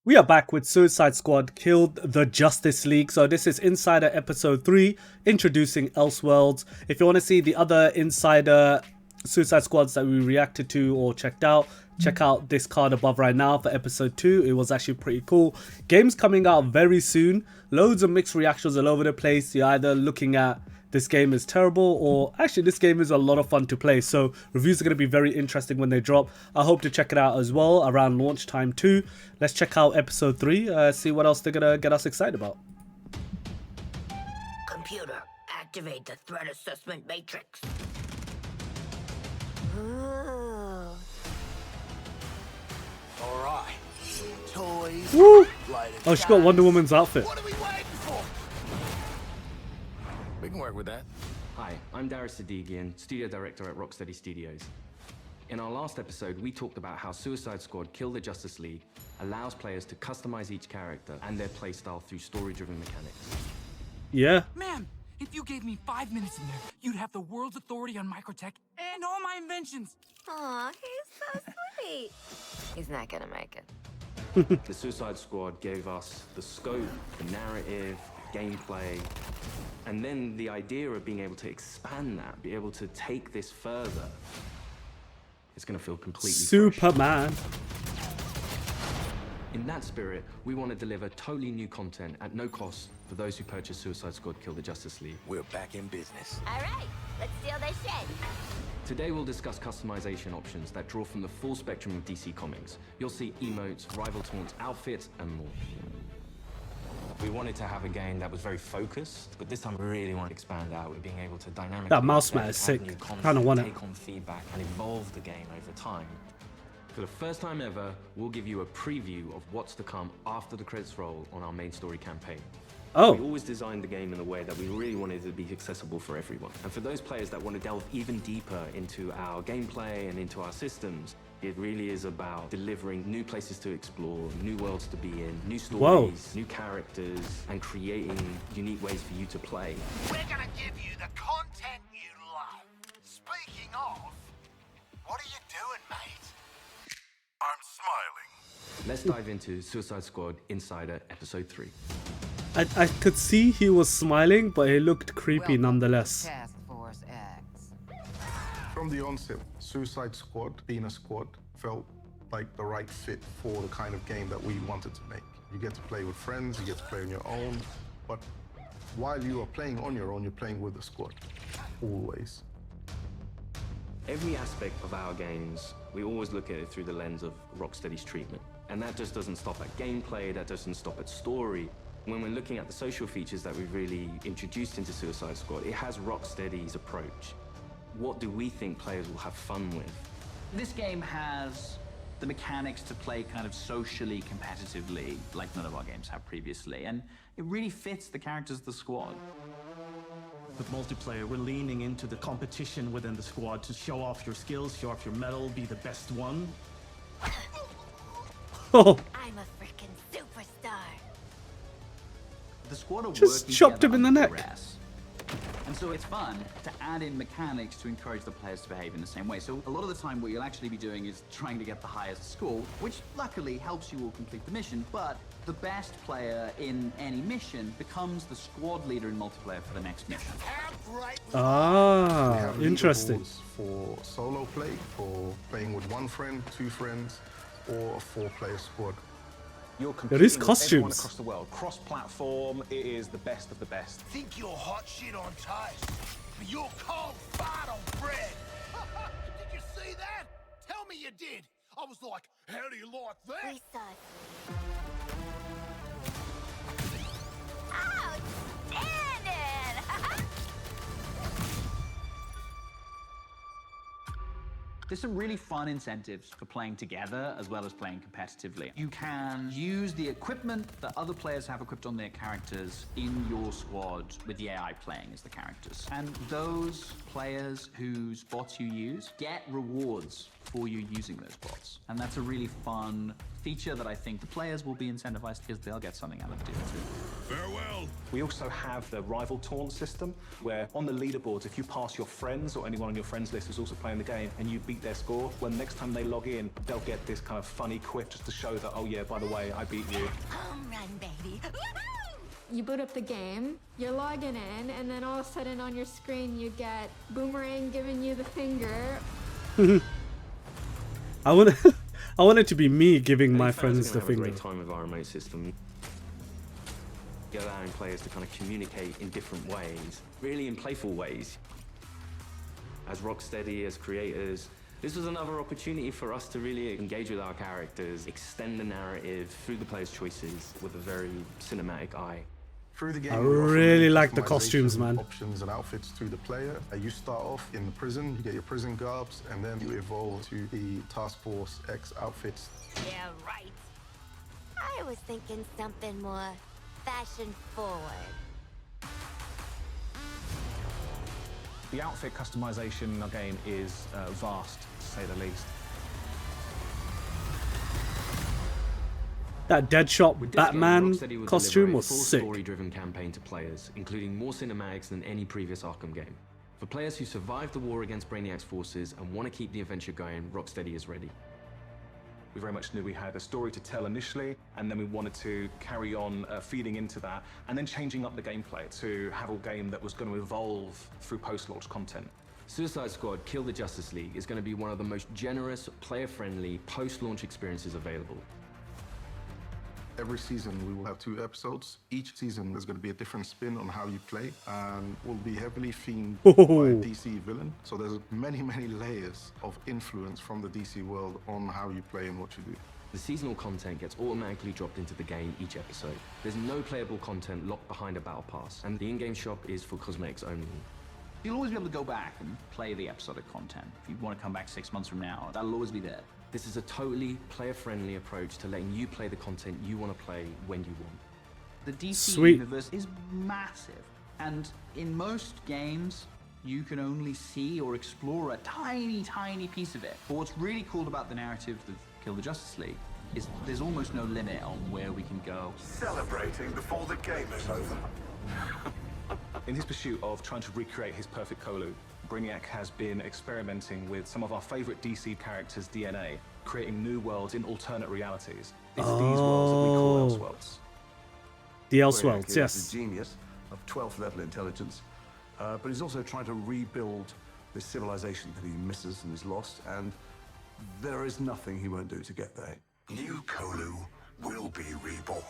We are back with Suicide Squad Killed the Justice League. So this is Insider Episode 3, Introducing Elseworlds. If you want to see the other Insider Suicide Squads that we reacted to or checked out, check out this card above right now for Episode 2. It was actually pretty cool. Game's coming out very soon. Loads of mixed reactions all over the place. You're either looking at this game is terrible, or actually this game is a lot of fun to play. So reviews are going to be very interesting when they drop. I hope to check it out as well around launch time too. Let's check out episode 3, see what else they're going to get us excited about. Computer, activate the threat assessment matrix. All right. Toys. Woo! Oh, she got Wonder Woman's outfit. What are we waiting for? We can work with that. Hi, I'm Darius Sadigian, Studio Director at Rocksteady Studios. In our last episode, we talked about how Suicide Squad Kill the Justice League allows players to customize each character and their playstyle through story-driven mechanics. Yeah. Man, if you gave me 5 minutes in there, you'd have the world's authority on microtech and all my inventions. Aw, he's so sweet. He's not gonna make it. The Suicide Squad gave us the scope, the narrative, gameplay, and then the idea of being able to expand that, be able to take this further. It's going to feel completely fresh. Superman. In that spirit, we want to deliver totally new content at no cost for those who purchase Suicide Squad Kill the Justice League. We're back in business. All right, let's steal this shit. Today we'll discuss customization options that draw from the full spectrum of DC Comics. You'll see emotes, rival taunts, outfits, and more. We wanted to have a game that was very focused, but this time we really want to expand out with being able to dynamically That mouse mat is sick. Kinda want it. take on feedback and evolve the game over time. For the first time ever, we'll give you a preview of what's to come after the credits roll on our main story campaign. We Oh, always designed the game in a way that we really wanted it to be accessible for everyone. And for those players that want to delve even deeper into our gameplay and into our systems, it really is about delivering new places to explore, new worlds to be in, new stories, new characters, and creating unique ways for you to play. We're gonna give you the content you love. Speaking of, what are you doing, mate? I'm smiling. Let's dive into Suicide Squad Insider Episode 3. I could see he was smiling, but he looked creepy nonetheless. Task Force X. From the onset, Suicide Squad, being a squad, felt like the right fit for the kind of game that we wanted to make. You get to play with friends, you get to play on your own, but while you are playing on your own, you're playing with the squad, always. Every aspect of our games, we always look at it through the lens of Rocksteady's treatment. And that just doesn't stop at gameplay, that doesn't stop at story. When we're looking at the social features that we've really introduced into Suicide Squad, it has Rocksteady's approach. What do we think players will have fun with? This game has the mechanics to play kind of socially competitively, like none of our games have previously, and it really fits the characters of the squad. With multiplayer, we're leaning into the competition within the squad to show off your skills, show off your mettle, be the best one. Oh, I'm a freaking superstar. The squad are Just working chopped together him in the under neck. duress. And so it's fun to add in mechanics to encourage the players to behave in the same way. So a lot of the time what you'll actually be doing is trying to get the highest score, which luckily helps you all complete the mission, but the best player in any mission becomes the squad leader in multiplayer for the next mission. How great We ah, have interesting. leaderboards for solo play, for playing with one friend, two friends, or a four-player squad. You're There is competing with everyone costumes. across the world. Cross-platform, it is the best of the best. think you're hot shit on toast, but you're cold fart on bread. Did you see that? Tell me you did. I was like, how do you like that? Precisely. Outstanding! There's some really fun incentives for playing together as well as playing competitively. You can use the equipment that other players have equipped on their characters in your squad with the AI playing as the characters. And those players whose bots you use get rewards for you using those bots. And that's a really fun feature that I think the players will be incentivized because they'll get something out of doing too. Farewell. We also have the rival taunt system, where on the leaderboards, if you pass your friends or anyone on your friends list who's also playing the game and you beat their score, well, next time they log in, they'll get this kind of funny quip just to show that, oh yeah, by the way, I beat you. Home run, baby. You boot up the game, you're logging in, and then all of a sudden on your screen you get Boomerang giving you the finger. I want it to be me giving my Fans are friends gonna the have a finger. great time with our remote system. Allowing players to kind of communicate in different ways, really in playful ways. As Rocksteady, as creators, this was another opportunity for us to really engage with our characters, extend the narrative through the player's choices with a very cinematic eye. Through the game, I we offer really many like the costumes, customization man. Options and outfits through the player. You start off in the prison, you get your prison garbs, and then you evolve to the Task Force X outfits. Yeah, right. I was thinking something more fashion forward. The outfit customization in our game is vast, to say the least. That Deadshot With this Batman game, Rocksteady will costume deliver a was full sick. story-driven campaign to players, including more cinematics than any previous Arkham game. For players who survived the war against Brainiac's forces and want to keep the adventure going, Rocksteady is ready. We very much knew we had a story to tell initially, and then we wanted to carry on feeding into that, and then changing up the gameplay to have a game that was going to evolve through post-launch content. Suicide Squad Kill the Justice League is going to be one of the most generous, player-friendly, post-launch experiences available. Every season we will have 2 episodes. Each season there's going to be a different spin on how you play, and will be heavily themed by a DC villain. So there's many layers of influence from the DC world on how you play and what you do. The seasonal content gets automatically dropped into the game each episode. There's no playable content locked behind a battle pass, and the in-game shop is for cosmetics only. You'll always be able to go back and play the episodic content. If you want to come back 6 months from now, that'll always be there. This is a totally player-friendly approach to letting you play the content you want to play when you want. The DC Sweet. universe is massive, and in most games, you can only see or explore a tiny piece of it. But what's really cool about the narrative of Kill the Justice League is there's almost no limit on where we can go. Celebrating before the game is over. In his pursuit of trying to recreate his perfect Kolu, Brainiac has been experimenting with some of our favorite DC characters' DNA, creating new worlds in alternate realities. It's these worlds that we call Elseworlds. The Elseworlds, Brainiac is yes. a genius of 12th level intelligence, but he's also trying to rebuild this civilization that he misses and is lost, and there is nothing he won't do to get there. New Kolu will be reborn.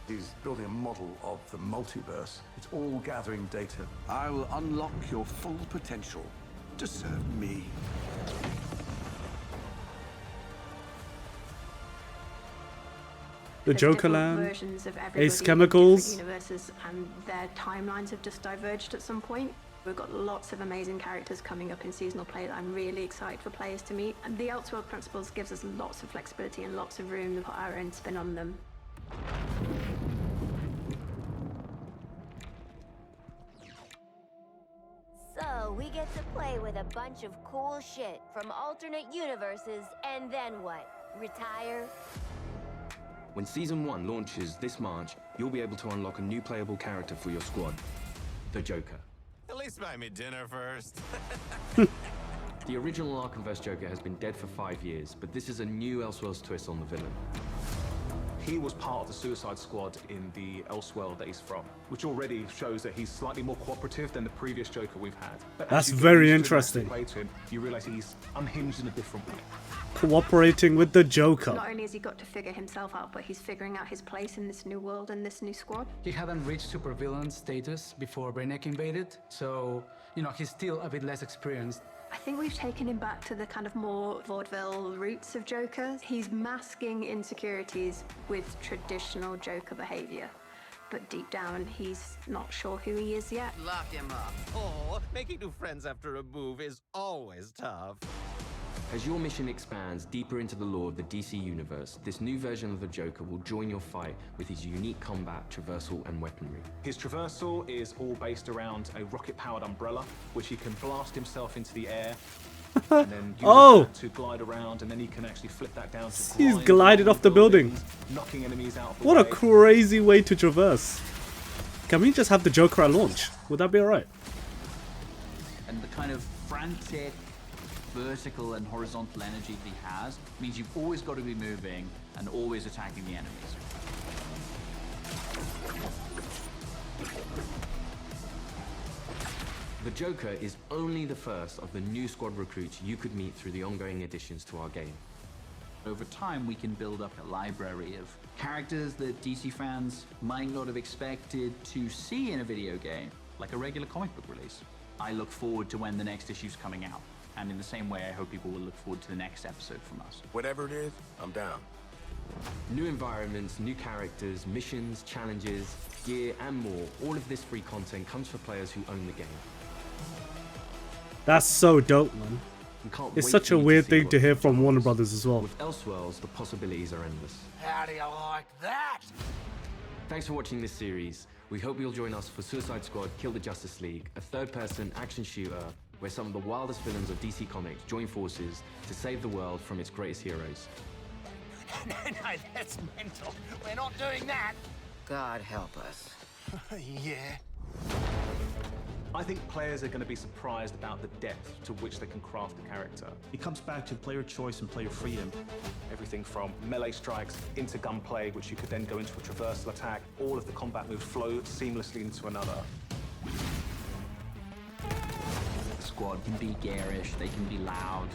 He's building a model of the multiverse. It's all gathering data. I will unlock your full potential to serve me. The Joker different Land, versions of everybody Ace in Chemicals. different universes, and their timelines have just diverged at some point. We've got lots of amazing characters coming up in seasonal play that I'm really excited for players to meet. And the Elseworld Principles gives us lots of flexibility and lots of room to put our own spin on them. So we get to play with a bunch of cool shit from alternate universes, and then what? Retire? When Season 1 launches this March, you'll be able to unlock a new playable character for your squad, the Joker. At least buy me dinner first. The original Arkhamverse Joker has been dead for 5 years, but this is a new Elseworlds twist on the villain. He was part of the Suicide Squad in the Elseworld that he's from, which already shows that he's slightly more cooperative than the previous Joker we've had. But That's as you very get interesting. Play to him, you realize he's unhinged in a different way. Cooperating with the Joker. Not only has he got to figure himself out, but he's figuring out his place in this new world and this new squad. He hadn't reached supervillain status before Brainiac invaded, so, he's still a bit less experienced. I think we've taken him back to the kind of more vaudeville roots of Joker. He's masking insecurities with traditional Joker behavior. But deep down, he's not sure who he is yet. Lock him up. Oh, making new friends after a move is always tough. As your mission expands deeper into the lore of the DC universe, this new version of the Joker will join your fight with his unique combat, traversal, and weaponry. His traversal is all based around a rocket-powered umbrella, which he can blast himself into the air, and then use that to glide around, and then he can actually flip that down to He's glide glided along off the building. buildings, knocking enemies out of the What a way. crazy way to traverse. Can we just have the Joker at launch? Would that be alright? And the kind of frantic vertical and horizontal energy that he has means you've always got to be moving and always attacking the enemies. The Joker is only the first of the new squad recruits you could meet through the ongoing additions to our game. Over time, we can build up a library of characters that DC fans might not have expected to see in a video game, like a regular comic book release. I look forward to when the next issue's coming out, and in the same way, I hope people will look forward to the next episode from us. Whatever it is, I'm down. New environments, new characters, missions, challenges, gear, and more. All of this free content comes for players who own the game. That's so dope, man. It's such a weird thing to hear from Warner Brothers as well. With Elseworlds, the possibilities are endless. How do you like that? Thanks for watching this series. We hope you'll join us for Suicide Squad Kill the Justice League, a third-person action shooter where some of the wildest villains of DC Comics join forces to save the world from its greatest heroes. No, that's mental. We're not doing that. God help us. Yeah. I think players are going to be surprised about the depth to which they can craft a character. It comes back to player choice and player freedom. Everything from melee strikes into gunplay, which you could then go into a traversal attack. All of the combat moves flow seamlessly into another. The squad can be garish, they can be loud,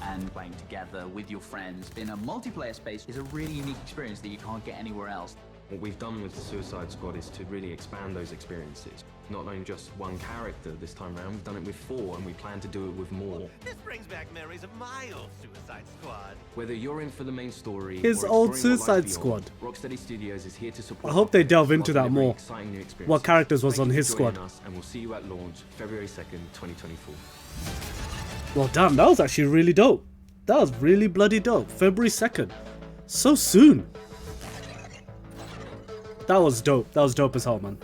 and playing together with your friends in a multiplayer space is a really unique experience that you can't get anywhere else. What we've done with the Suicide Squad is to really expand those experiences. Not only just one character this time around, we've done it with 4 and we plan to do it with more. This brings back memories of my old Suicide Squad. Whether you're in for the main story His or old exploring what lies Suicide beyond, Squad. Rocksteady Studios is here to support. I hope they delve while into that delivering more. exciting new experiences. What characters was Thank on you his for joining squad. us, and we'll see you at launch February 2nd, 2024. Well, damn, that was actually really dope. That was really bloody dope. February 2nd. So soon. That was dope. That was dope as hell, man.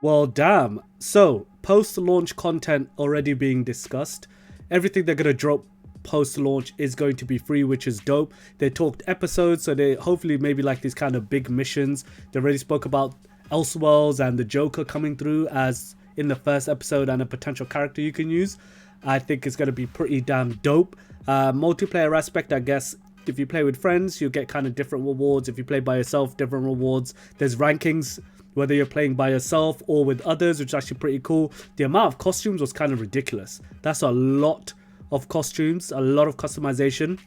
Well, damn. So, post-launch content already being discussed. Everything they're going to drop post-launch is going to be free, which is dope. They talked episodes, so they hopefully maybe like these kind of big missions. They already spoke about Elseworlds and the Joker coming through as in the first episode and a potential character you can use. I think it's going to be pretty damn dope. Multiplayer aspect, I guess, if you play with friends, you get kind of different rewards. If you play by yourself, different rewards. There's rankings, whether you're playing by yourself or with others, which is actually pretty cool. The amount of costumes was kind of ridiculous. That's a lot of costumes, a lot of customization.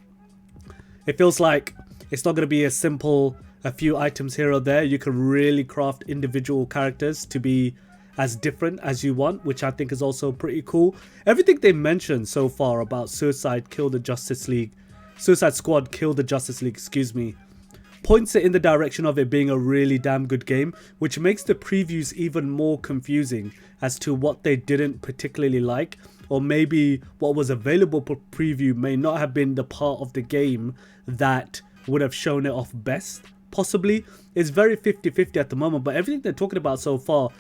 It feels like it's not going to be as simple, a few items here or there. You can really craft individual characters to be as different as you want, which I think is also pretty cool. Everything they mentioned so far about Suicide Squad Kill the Justice League, excuse me, points it in the direction of it being a really damn good game, which makes the previews even more confusing as to what they didn't particularly like, or maybe what was available for preview may not have been the part of the game that would have shown it off best. Possibly. It's very 50-50 at the moment, but everything they're talking about so far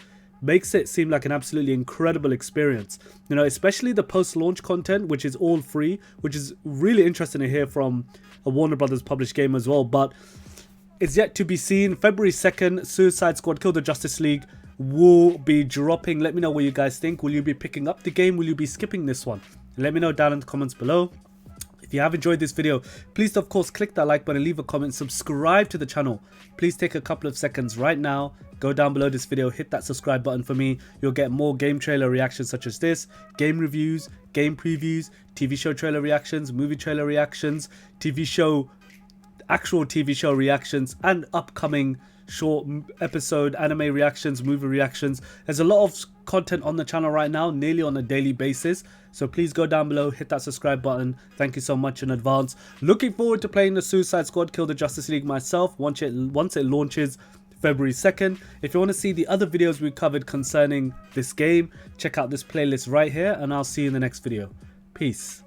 makes it seem like an absolutely incredible experience. You know, especially the post-launch content, which is all free, which is really interesting to hear from a Warner Brothers published game as well. But it's yet to be seen. February 2nd, Suicide Squad Kill the Justice League will be dropping. Let me know what you guys think. Will you be picking up the game? Will you be skipping this one? Let me know down in the comments below. If you have enjoyed this video, please of course click that like button, leave a comment, subscribe to the channel. Please take a couple of seconds right now, go down below this video, hit that subscribe button for me. You'll get more game trailer reactions such as this, game reviews, game previews, TV show trailer reactions, movie trailer reactions, actual TV show reactions, and upcoming short episode anime reactions, movie reactions. There's a lot of content on the channel right now, nearly on a daily basis, so please go down below, hit that subscribe button. Thank you so much in advance. Looking forward to playing the Suicide Squad Kill the Justice League myself once it launches February 2nd. If you want to see the other videos we covered concerning this game, check out this playlist right here, and I'll see you in the next video. Peace.